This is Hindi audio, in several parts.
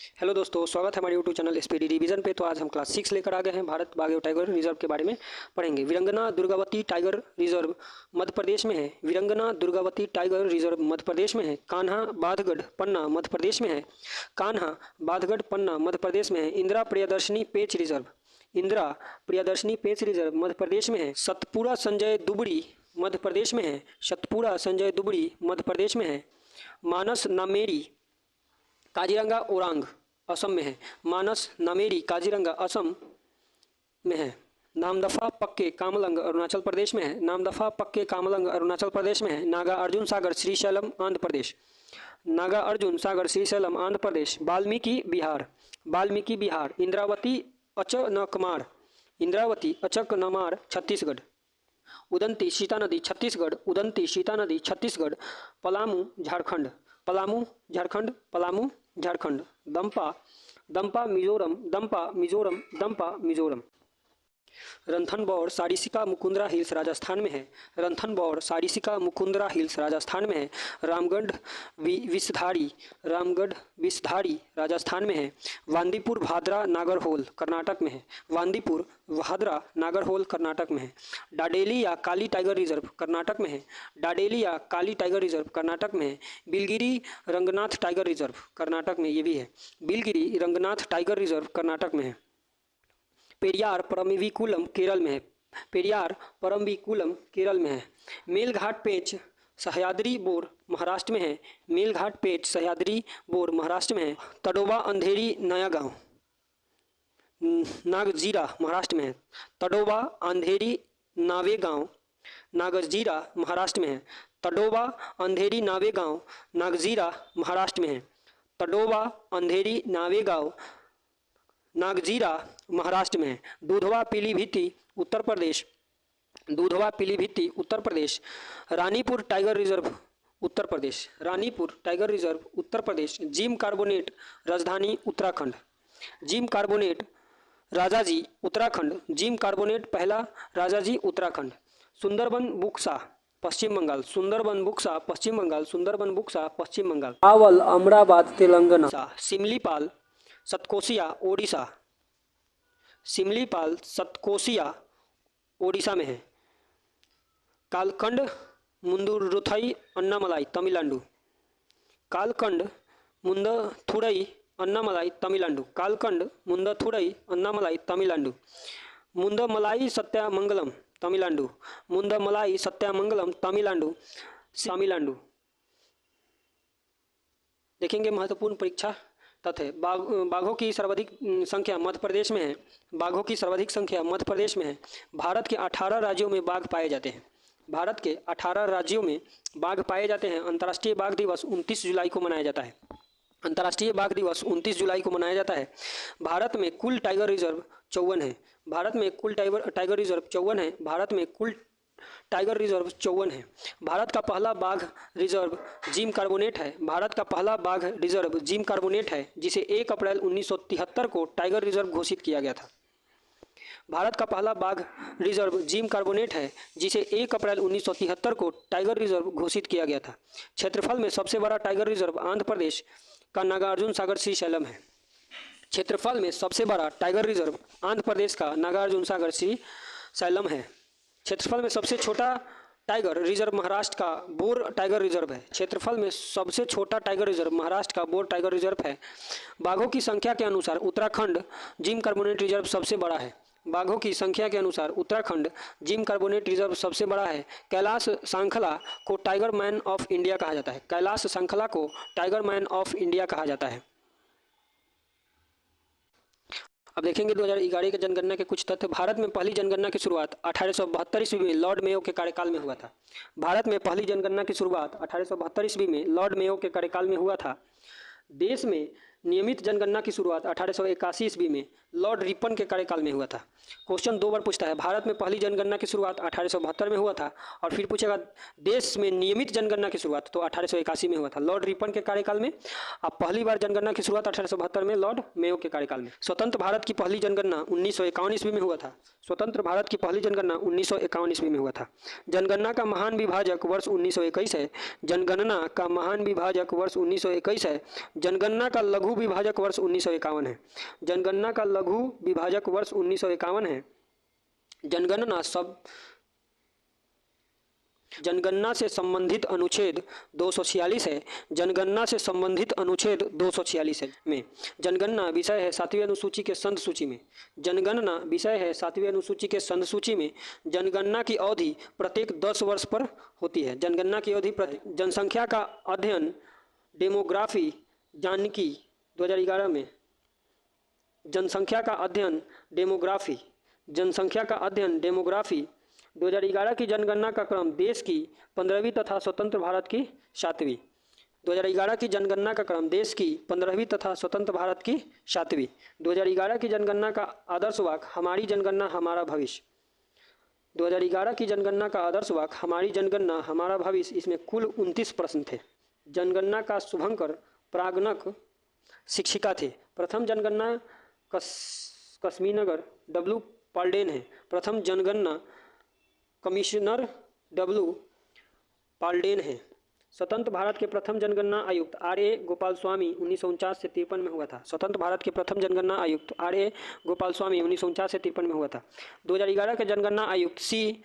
हेलो दोस्तों, स्वागत है हमारे यूट्यूब चैनल स्पीडी रिवीजन पे। तो आज हम क्लास 6 लेकर आ गए हैं। भारत बाघ टाइगर रिजर्व के बारे में पढ़ेंगे। वीरंगना दुर्गावती टाइगर रिजर्व मध्य प्रदेश में है। वीरंगना दुर्गावती टाइगर रिजर्व मध्य प्रदेश में है। कान्हा बांधगढ़ पन्ना मध्य प्रदेश में है। कान्हा बांधगढ़ पन्ना मध्य प्रदेश में है। इंदिरा प्रियदर्शनी पेंच रिजर्व इंदिरा प्रियदर्शनी पेंच रिजर्व मध्य प्रदेश में है। सतपुरा संजय दुबड़ी मध्य प्रदेश में है। सतपुरा संजय दुबड़ी मध्य प्रदेश में है। मानस नामेरी काजीरंगा ओरांग असम में है। मानस नामेरी काजीरंगा असम में है। नामदफा पक्के कामलंग अरुणाचल प्रदेश में है। नामदफा पक्के कामलंग अरुणाचल प्रदेश में है। नागा अर्जुन सागर श्रीशैलम आंध्र प्रदेश। नागा अर्जुन सागर श्रीशैलम आंध्र प्रदेश। वाल्मीकि बिहार। इंद्रावती अचकनमार इंद्रावती अचकनमार छत्तीसगढ़। उदंती सीता नदी छत्तीसगढ़। उदंती सीता नदी छत्तीसगढ़। पलामू झारखंड। पलामू झारखंड। पलामू झारखंड। दंपा दंपा मिजोरम। दंपा मिजोरम। दंपा मिजोरम। रणथंबोर सारिस्का मुकुंदरा हिल्स राजस्थान में है। रणथंबोर सारिस्का मुकुंदरा हिल्स राजस्थान में है। रामगढ़ विषधारी राजस्थान में है। वांदीपुर भादरा नागरहोल कर्नाटक में है। वांदीपुर भादरा नागरहोल कर्नाटक में है। डाडेली या काली टाइगर रिजर्व कर्नाटक में है। डाडेली या काली टाइगर रिजर्व कर्नाटक में है। बिलगिरी रंगनाथ टाइगर रिजर्व कर्नाटक में ये भी है। बिलगिरी रंगनाथ टाइगर रिजर्व कर्नाटक में है। पेरियार परम्बिकुलम केरल में है। पेरियार परम्बिकुलम केरल में है। मेलघाट पेंच सह्याद्री बोर महाराष्ट्र में है। मेलघाट पेंच सह्याद्री बोर महाराष्ट्र में है। तडोबा अंधेरी नया गांव नागजीरा महाराष्ट्र में है। तडोबा अंधेरी नावे गांव नागजीरा महाराष्ट्र में है। तडोबा अंधेरी नावे गांव नागजीरा महाराष्ट्र में है। तडोबा अंधेरी नावे गांव नागजीरा महाराष्ट्र में है। दूधवा पीलीभीती उत्तर प्रदेश। दूधवा Pilibhiti Uttar Pradesh. Ranipur tiger reserve Uttar Pradesh. Ranipur tiger reserve Uttar Pradesh. Gym carbonate राजधानी Uttarakhand. Gym carbonate Rajaji Uttarakhand. Gym carbonate पहला राजाजी उत्तराखंड। सुंदरबन बुक्सा पश्चिम बंगाल। सुंदरबन बुक्सा पश्चिम बंगाल। सुंदरबन बुक्सा पश्चिम बंगाल। आवल अमराबाद तेलंगाना। सिमलीपाल सतकोसिया ओडिशा। सिमलीपाल सतकोसिया ओडिशा में है। कालकंड मुंदुरुथई अन्नामलाई तमिलनाडु। कालकंड मुंदथुरई अन्नामलाई तमिलनाडु। कालकंड मुंदथुरई अन्नामलाई तमिलनाडु। मुंदमलाई सत्यामंगलम तमिलनाडु। मुंदमलाई सत्यामंगलम तमिलनाडु। तमिलनाडु। देखेंगे महत्वपूर्ण परीक्षा तथ्य। बाघों की सर्वाधिक संख्या मध्य प्रदेश में है। बाघों की सर्वाधिक संख्या मध्य प्रदेश में है। भारत के 18 राज्यों में बाघ पाए जाते हैं। भारत के 18 राज्यों में बाघ पाए जाते हैं। अंतर्राष्ट्रीय बाघ दिवस 29 जुलाई को मनाया जाता है। अंतर्राष्ट्रीय बाघ दिवस 29 जुलाई को मनाया जाता है। भारत में कुल टाइगर रिजर्व 54 है। भारत में कुल टाइगर रिजर्व 54 है। भारत में कुल टाइगर रिजर्व 54 है। भारत का पहला बाघ रिजर्व जिम कार्बोनेट है। भारत का पहला बाघ रिजर्व जिम कार्बोनेट है, जिसे 1 अप्रैल 1973 को टाइगर रिजर्व घोषित किया गया था। भारत का पहला बाघ रिजर्व जिम कार्बोनेट है, जिसे 1 अप्रैल 1973 को टाइगर रिजर्व घोषित किया गया था। क्षेत्रफल में सबसे बड़ा टाइगर रिजर्व आंध्र प्रदेश का नागार्जुन सागर श्रीशैलम है। क्षेत्रफल में सबसे बड़ा टाइगर रिजर्व आंध्र प्रदेश का नागार्जुन सागर श्रीशैलम है। क्षेत्रफल में सबसे छोटा टाइगर रिजर्व महाराष्ट्र का बोर टाइगर रिजर्व है। क्षेत्रफल में सबसे छोटा टाइगर रिजर्व महाराष्ट्र का बोर टाइगर रिजर्व है। बाघों की संख्या के अनुसार उत्तराखंड जिम कार्बोनेट रिजर्व सबसे बड़ा है। बाघों की संख्या के अनुसार उत्तराखंड जिम कार्बोनेट रिजर्व सबसे बड़ा है। कैलाश सांखला को टाइगर मैन ऑफ इंडिया कहा जाता है। कैलाश सांखला को टाइगर मैन ऑफ इंडिया कहा जाता है। अब देखेंगे 2011 की जनगणना के कुछ तथ्य। भारत में पहली जनगणना की शुरुआत 1872 ईस्वी में लॉर्ड मेयो के कार्यकाल में हुआ था। भारत में पहली जनगणना की शुरुआत 1872 ईस्वी में लॉर्ड मेयो के कार्यकाल में हुआ था। देश में नियमित जनगणना की शुरुआत 1881 ईस्वी में लॉर्ड रिपन के कार्यकाल में हुआ था। क्वेश्चन 2 बार पूछता है। भारत में पहली जनगणना की शुरुआत 1872 में हुआ था, और फिर पूछेगा देश में नियमित जनगणना की शुरुआत तो 1881 में हुआ था लॉर्ड रिपन के कार्यकाल में। अब पहली बार जनगणना की शुरुआत 1872 में लॉर्ड मेयो के कार्यकाल में। स्वतंत्र भारत की पहली जनगणना 1951 ईस्वी में हुआ था। स्वतंत्र भारत की पहली जनगणना 1951 ईस्वी में हुआ था। जनगणना का महान विभाजक वर्ष 1921 है। जनगणना का महान विभाजक वर्ष 1921 है। जनगणना का लघु लघु विभाजक वर्ष 1951 है। जनगणना का लघु विभाजक वर्ष 1951 है। जनगणना से संबंधित अनुच्छेद 246 है। जनगणना से संबंधित अनुच्छेद 246 है में जनगणना विषय है 7वीं अनुसूची के संद सूची में। जनगणना विषय है 7वीं अनुसूची के संद सूची में। जनगणना की अवधि प्रत्येक 10 वर्ष पर होती है। जनगणना की अवधि जनसंख्या का अध्ययन डेमोग्राफी जानकी 2011 में जनसंख्या का अध्ययन डेमोग्राफी 2011 की जनगणना का क्रम देश की 15वीं तथा स्वतंत्र भारत की 7वीं। 2011 की जनगणना का क्रम देश की 15वीं तथा स्वतंत्र भारत की 7वीं। 2011 की जनगणना का आदर्श वाक्य हमारी जनगणना हमारा भविष्य। 2011 की जनगणना का आदर्श वाक्य हमारी जनगणना हमारा भविष्य। इसमें कुल 29 प्रश्न थे। जनगणना का शुभंकर प्रागणक शिक्षिका थे। प्रथम जनगणना कश्मीनगर W पाल्डेन है। प्रथम जनगणना कमिश्नर W पाल्डेन है। स्वतंत्र भारत के प्रथम जनगणना आयुक्त R.A. गोपाल स्वामी 1949 से 53 में हुआ था। स्वतंत्र भारत के प्रथम जनगणना आयुक्त R.A. गोपाल स्वामी 1949 से 53 में हुआ था। 2011 के जनगणना आयुक्त C.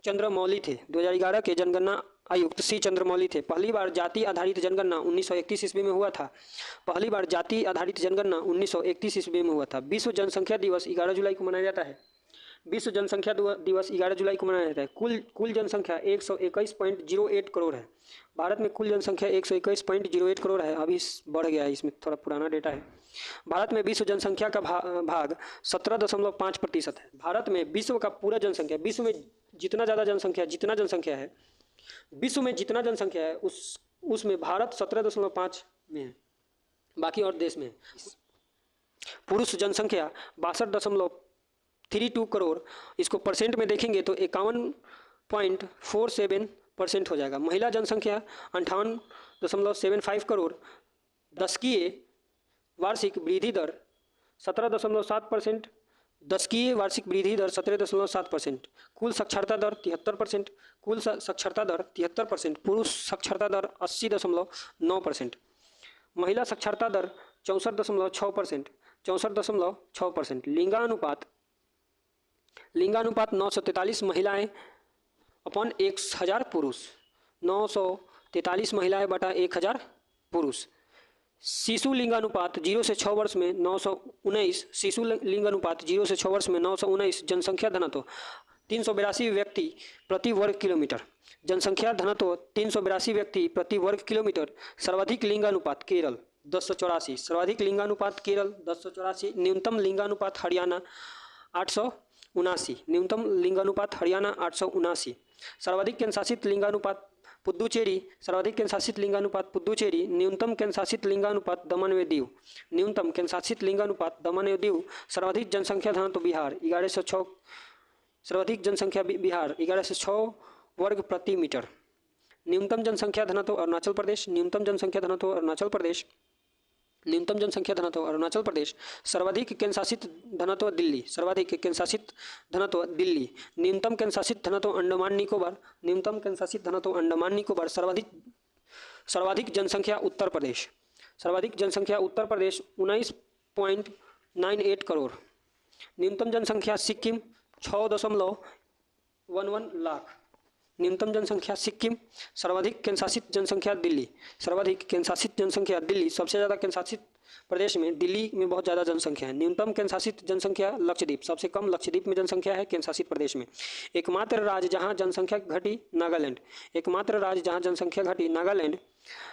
चंद्रमौली थे। 2011 के जनगणना आयुक्त C. चंद्रमौली थे। पहली बार जाति आधारित जनगणना 1931 ईस्वी में हुआ था। पहली बार जाति आधारित जनगणना 1931 ईस्वी में हुआ था। विश्व जनसंख्या दिवस 11 जुलाई को मनाया जाता है। विश्व जनसंख्या दिवस 11 जुलाई को मनाया जाता है। कुल जनसंख्या 121.08 करोड़ है। भारत में कुल जनसंख्या 121.08 करोड़ है। अभी बढ़ गया है, इसमें थोड़ा पुराना डेटा है। भारत में विश्व जनसंख्या का भाग 17.5% है। भारत में विश्व का पूरा जनसंख्या, विश्व में जितना जनसंख्या है, विश्व में जितना जनसंख्या है उसमें भारत 17.5 में है, बाकी और देश में है। पुरुष जनसंख्या 62.32 करोड़। इसको परसेंट में देखेंगे तो 51.47% हो जाएगा। महिला जनसंख्या 58.75 करोड़। दशकीय वार्षिक वृद्धि दर 17.7%। दशकीय वार्षिक वृद्धि दर 17.7%। कुल साक्षरता दर 73%। कुल साक्षरता दर 73%। पुरुष साक्षरता दर 80.9%। महिला साक्षरता दर 64.6%। 64.6%। लिंगानुपात 943 महिलाएं अपन 1000 पुरुष। 943 महिलाएं बटा 1000 पुरुष। शिशु लिंगानुपात 0 से 6 वर्ष में 919। शिशु लिंगानुपात 0 से 6 वर्ष में 919। जनसंख्या घनत्व 382 व्यक्ति प्रति वर्ग किलोमीटर। जनसंख्या घनत्व 382 व्यक्ति प्रति वर्ग किलोमीटर। सर्वाधिक लिंगानुपात केरल 1084। सर्वाधिक लिंगानुपात केरल 1084। न्यूनतम लिंगानुपात हरियाणा 879। न्यूनतम लिंगानुपात हरियाणा 879। सर्वाधिक केंद्रशासित लिंगानुपात पुद्दुचेरी। सर्वाधिक केंद्रशासित लिंगानुपात पुद्दुचेरी। न्यूनतम केंद्रशासित लिंगानुपात दमन व दीव। न्यूनतम केंद्रशासित लिंगानुपात दमन व दीव। सर्वाधिक जनसंख्या घनत्व बिहार 1106। सर्वाधिक जनसंख्या बिहार 1106 वर्ग प्रति मीटर। न्यूनतम जनसंख्या घनत्व अरुणाचल प्रदेश। न्यूनतम जनसंख्या घनत्व अरुणाचल प्रदेश। न्यूनतम जनसंख्या घनत्व अरुणाचल प्रदेश। सर्वाधिक केंद्रशासित घनत्व दिल्ली। सर्वाधिक केंद्रशासित घनत्व दिल्ली। न्यूनतम केंद्रशासित घनत्व अंडमान निकोबार। न्यूनतम केंद्रशासित घनत्व अंडमान निकोबार। सर्वाधिक जनसंख्या उत्तर प्रदेश। सर्वाधिक जनसंख्या उत्तर प्रदेश 19.98 करोड़। न्यूनतम जनसंख्या सिक्किम 6.11 लाख। न्यूनतम जनसंख्या सिक्किम। सर्वाधिक केंद्रशासित जनसंख्या दिल्ली। सर्वाधिक केंद्रशासित जनसंख्या दिल्ली। सबसे ज़्यादा केंद्रशासित प्रदेश में दिल्ली में बहुत ज़्यादा जनसंख्या है। न्यूनतम केंद्रशासित जनसंख्या लक्षद्वीप। सबसे कम लक्षद्वीप में जनसंख्या है केंद्रशासित प्रदेश में। एकमात्र राज्य जहां जनसंख्या घटी नागालैंड। एकमात्र राज्य जहां जनसंख्या घटी नागालैंड।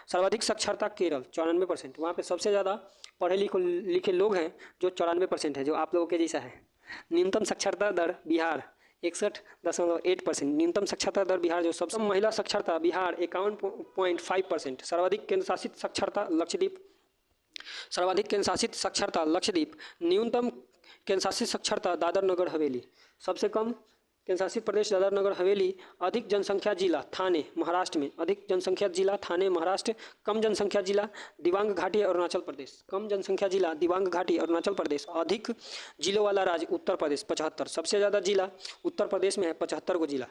सर्वाधिक साक्षरता केरल 94%। वहाँ पे सबसे ज़्यादा पढ़े लिखे लोग हैं जो 94% है, जो आप लोगों के जैसा है। न्यूनतम साक्षरता दर बिहार 61.8%। न्यूनतम साक्षरता दर बिहार जो सबसे महिला साक्षरता बिहार 51.5%। सर्वाधिक केंद्रशासित साक्षरता लक्षद्वीप। सर्वाधिक केंद्रशासित साक्षरता लक्षद्वीप। न्यूनतम केंद्रशासित साक्षरता दादर नगर हवेली। सबसे कम केंद्रशासित प्रदेश दादर नगर हवेली। अधिक जनसंख्या जिला थाने महाराष्ट्र में। अधिक जनसंख्या जिला थाने महाराष्ट्र। कम जनसंख्या जिला दिबांग घाटी अरुणाचल प्रदेश। कम जनसंख्या जिला दिबांग घाटी अरुणाचल प्रदेश। अधिक जिलों वाला राज्य उत्तर प्रदेश 75। सबसे ज़्यादा जिला उत्तर प्रदेश में है 75 गो जिला।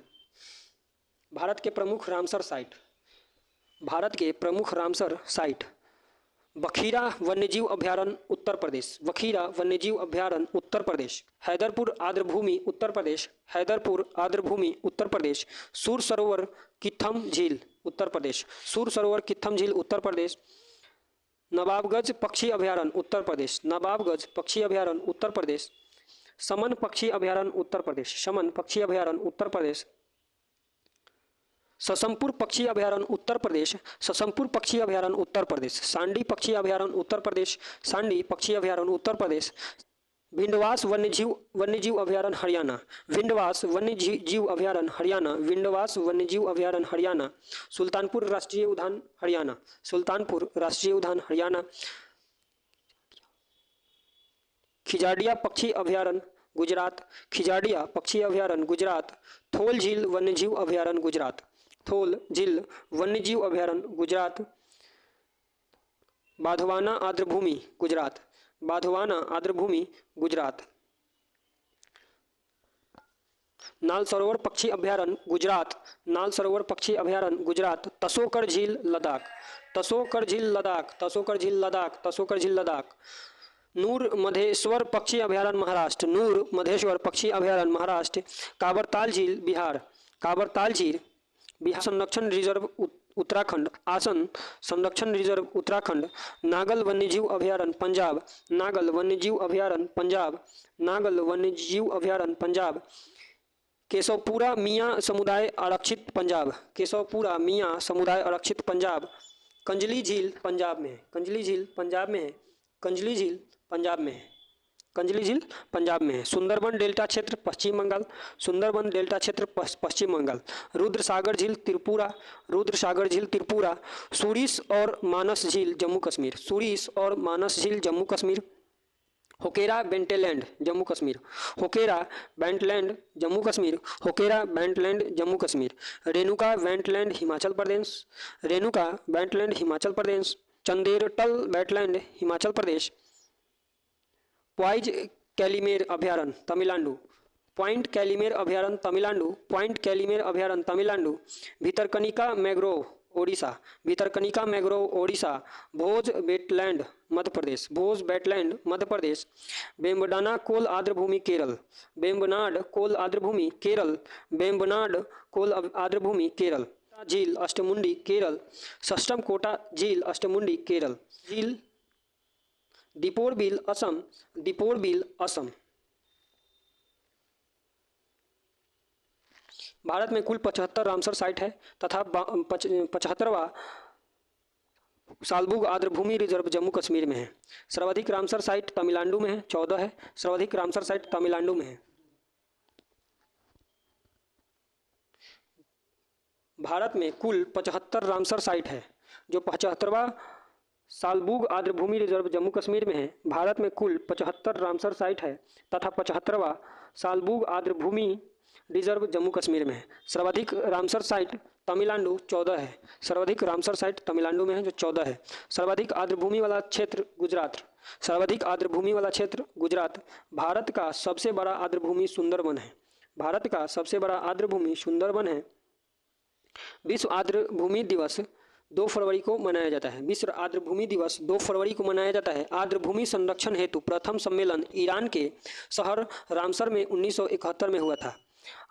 भारत के प्रमुख रामसर साइट। भारत के प्रमुख रामसर साइट बखीरा वन्यजीव अभयारण्य उत्तर प्रदेश, बखीरा वन्यजीव अभयारण्य उत्तर प्रदेश। हैदरपुर आर्द्रभूमि उत्तर प्रदेश, हैदरपुर आर्द्रभूमि उत्तर प्रदेश। सूर सरोवर किथम झील उत्तर प्रदेश, सूर सरोवर किथम झील उत्तर प्रदेश। नवाबगंज पक्षी अभयारण्य उत्तर प्रदेश, नवाबगंज पक्षी अभयारण्य उत्तर प्रदेश। समन पक्षी अभयारण्य उत्तर प्रदेश, समन पक्षी अभयारण्य उत्तर प्रदेश। ससमपुर पक्षी अभयारण्य उत्तर प्रदेश, ससमपुर पक्षी अभयारण्य उत्तर प्रदेश। सांडी पक्षी अभयारण्य उत्तर प्रदेश, सांडी पक्षी अभयारण्य उत्तर प्रदेश। विंडवास वन्यजीव अभयारण्य हरियाणा, विंडवास वन्यजीव अभयारण्य हरियाणा, विंडवास वन्यजीव अभयारण्य हरियाणा। सुल्तानपुर राष्ट्रीय उद्यान हरियाणा, सुल्तानपुर राष्ट्रीय उद्यान हरियाणा। खिजाडिया पक्षी अभयारण्य गुजरात, खिजाडिया पक्षी अभयारण्य गुजरात। थोल झील वन्यजीव अभयारण्य गुजरात, थोल झील वन्यजीव अभयारण्य गुजरात। बाधवाना आर्द्रभूमि गुजरात, बाधवाना आर्द्रभूमि गुजरात। नाल सरोवर पक्षी अभयारण्य गुजरात, नाल सरोवर पक्षी अभयारण्य गुजरात। तसोकर झील लद्दाख, तसोकर झील लद्दाख, तसोकर झील लद्दाख, तसोकर झील लद्दाख। नूर मधेश्वर पक्षी अभयारण्य महाराष्ट्र, नूर मधेश्वर पक्षी अभयारण्य महाराष्ट्र। काबरताल झील बिहार, काबरताल झील बिहार। संरक्षण रिजर्व उत्तराखंड, आसन संरक्षण रिजर्व उत्तराखंड। नागल वन्यजीव अभयारण्य पंजाब, नागल वन्यजीव अभयारण्य पंजाब, नागल वन्यजीव अभयारण्य पंजाब। केशवपुरा मियाँ समुदाय आरक्षित पंजाब, केशवपुरा मियाँ समुदाय आरक्षित पंजाब। कंजली झील पंजाब में है, कंजली झील पंजाब में है, कंजली झील पंजाब में है, कंजली झील पंजाब में है। सुंदरबन डेल्टा क्षेत्र पश्चिम बंगाल, सुंदरबन डेल्टा क्षेत्र पश्चिम बंगाल। रुद्रसागर झील त्रिपुरा, रुद्रसागर झील त्रिपुरा। सूरिस और मानस झील जम्मू कश्मीर, सूरिस और मानस झील Jammu Kashmir. Hokera wetland Jammu Kashmir, Hokera wetland Jammu Kashmir, Hokera wetland Jammu Kashmir. Renuka wetland Himachal Pradesh, Renuka wetland Himachal Pradesh. Chandertal wetland Himachal Pradesh. Point Calimere अभयारण्य तमिलनाडु, पॉइंट कैलीमेर अभयारण्य तमिलनाडु, पॉइंट कैलीमेर अभयारण्य Tamil Nadu. Bhitarkanika mangrove Odisha, Bhitarkanika mangrove Odisha. Bhoj wetland Madhya Pradesh, Bhoj wetland Madhya Pradesh. Vembanad Kol आर्द्रभूमि केरल, बेम्बनाड कोल आर्द्रभूमि केरल, बेम्बनाड कोल आर्द्रभूमि केरल। झील अष्टमुंडी केरल, सष्टम कोटा झील अष्टमुंडी केरल। झील दीपोरबिल असम, दीपोरबिल असम। भारत में कुल 75 रामसर साइट है तथा 75वां सालबुग आर्द्रभूमि रिजर्व जम्मू कश्मीर में है। सर्वाधिक रामसर साइट तमिलनाडु में है, 14 है, सर्वाधिक रामसर साइट तमिलनाडु में है। भारत में कुल 75 रामसर साइट है, जो 75वां सालबुग आर्द्रभूमि रिजर्व जम्मू कश्मीर में है। भारत में कुल 75 रामसर साइट है तथा 75वां सालबुग आर्द्रभूमि रिजर्व जम्मू कश्मीर में है। सर्वाधिक रामसर साइट तमिलनाडु 14 है, सर्वाधिक रामसर साइट तमिलनाडु में है जो 14 है। सर्वाधिक आर्द्रभूमि वाला क्षेत्र गुजरात, सर्वाधिक आर्द्रभूमि वाला क्षेत्र गुजरात। भारत का सबसे बड़ा आर्द्रभूमि सुंदरबन है, भारत का सबसे बड़ा आर्द्रभूमि सुंदरबन है। विश्व आर्द्रभूमि दिवस 2 फरवरी को मनाया जाता है, विश्व आर्द्रभूमि दिवस 2 फरवरी को मनाया जाता है। आर्द्रभूमि संरक्षण हेतु प्रथम सम्मेलन ईरान के शहर रामसर में 1971 में हुआ था।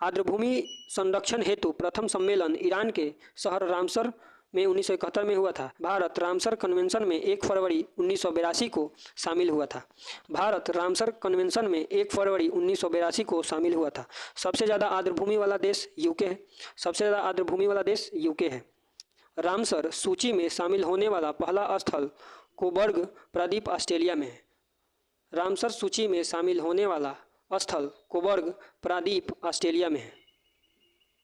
आर्द्रभूमि संरक्षण हेतु प्रथम सम्मेलन ईरान के शहर रामसर में 1971 में हुआ था। भारत रामसर कन्वेंशन में 1 फरवरी 1982 को शामिल हुआ था। भारत रामसर कन्वेंशन में 1 फरवरी 1982 को शामिल हुआ था। सबसे ज़्यादा आर्द्रभूमि वाला देश यूके है, सबसे ज़्यादा आर्द्रभूमि वाला देश यूके है। रामसर सूची में शामिल होने वाला पहला स्थल कोबर्ग प्रायद्वीप ऑस्ट्रेलिया में है। रामसर सूची में शामिल होने वाला स्थल कोबर्ग प्रायद्वीप ऑस्ट्रेलिया में है।